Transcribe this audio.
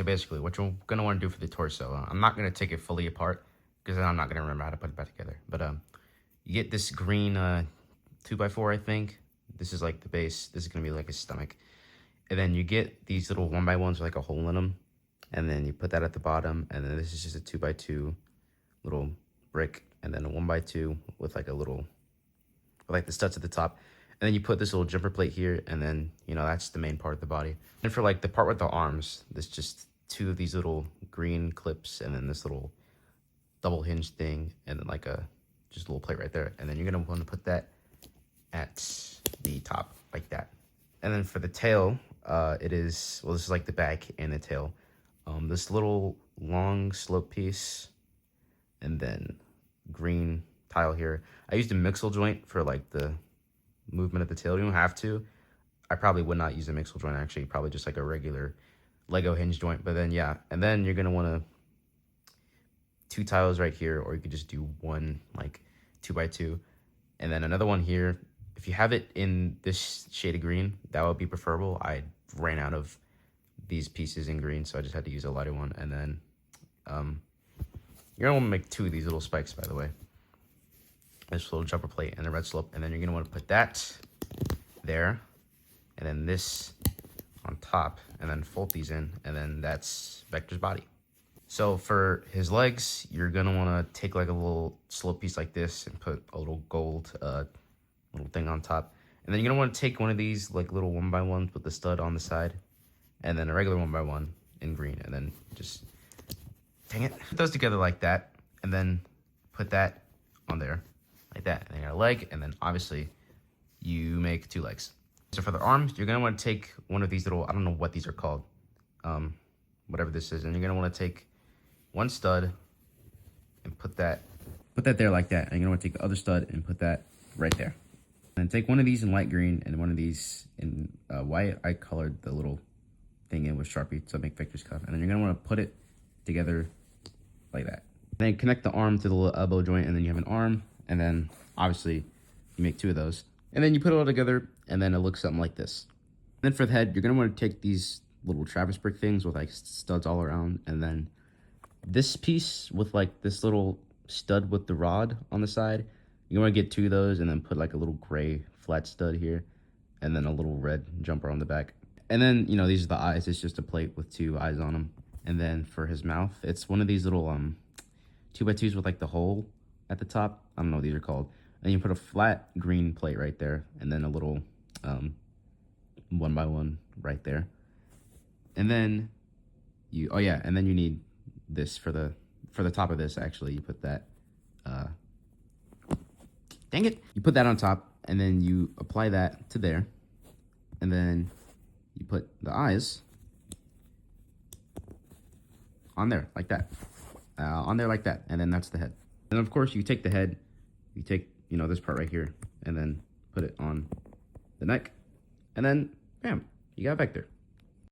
So basically, what you're gonna want to do for the torso, I'm not gonna take it fully apart because then I'm not gonna remember how to put it back together. But you get this green 2x4, I think. This is like the base. This is gonna be like his stomach, and then you get these little 1x1s with like a hole in them, and then you put that at the bottom, and then this is just a 2x2 little brick, and then a 1x2 with like a little, with like the studs at the top. And then you put this little jumper plate here, and then, you know, that's the main part of the body. And for like the part with the arms, there's just two of these little green clips, and then this little double hinge thing, and then like just a little plate right there. And then you're gonna want to put that at the top like that. And then for the tail, it is, well, this is like the back and the tail. This little long slope piece, and then green tile here. I used a mixel joint for like the movement of the tail. You don't have to. I probably would not use a mixel joint, actually, probably just like a regular Lego hinge joint. But then yeah, and then you're gonna want to two tiles right here, or you could just do one like 2x2, and then another one here. If you have it in this shade of green, that would be preferable. I ran out of these pieces in green, so I just had to use a lighter one. And then you're gonna want to make two of these little spikes, by the way. This little jumper plate and the red slope, and then you're gonna want to put that there, and then this on top, and then fold these in, and then that's Vector's body. So for his legs, you're gonna want to take like a little slope piece like this and put a little gold little thing on top, and then you're gonna want to take one of these like little 1x1s with the stud on the side, and then a regular 1x1 in green, and then just, dang it, put those together like that, and then put that on there like that, and then you got a leg, and then obviously you make two legs. So for the arms, you're gonna want to take one of these little, I don't know what these are called, whatever this is, and you're gonna want to take one stud and put that there like that, and you're gonna want to take the other stud and put that right there. And take one of these in light green and one of these in white. I colored the little thing in with Sharpie to make Victor's cuff, and then you're gonna want to put it together like that. Then connect the arm to the little elbow joint, and then you have an arm, and then obviously you make two of those, and then you put it all together, and then it looks something like this. And then for the head, you're gonna want to take these little Travis brick things with like studs all around, and then this piece with like this little stud with the rod on the side, you want to get two of those, and then put like a little gray flat stud here, and then a little red jumper on the back. And then, you know, these are the eyes. It's just a plate with two eyes on them. And then for his mouth, it's one of these little 2x2s with like the hole at the top. I don't know what these are called. And you put a flat green plate right there, and then a little 1x1 right there. And then you, oh yeah, and then you need this for the top of this. Actually, you put that dang it, you put that on top, and then you apply that to there, and then you put the eyes on there like that, and then that's the head. And of course, you take the head, you take, you know, this part right here, and then put it on the neck, and then bam, you got Vector.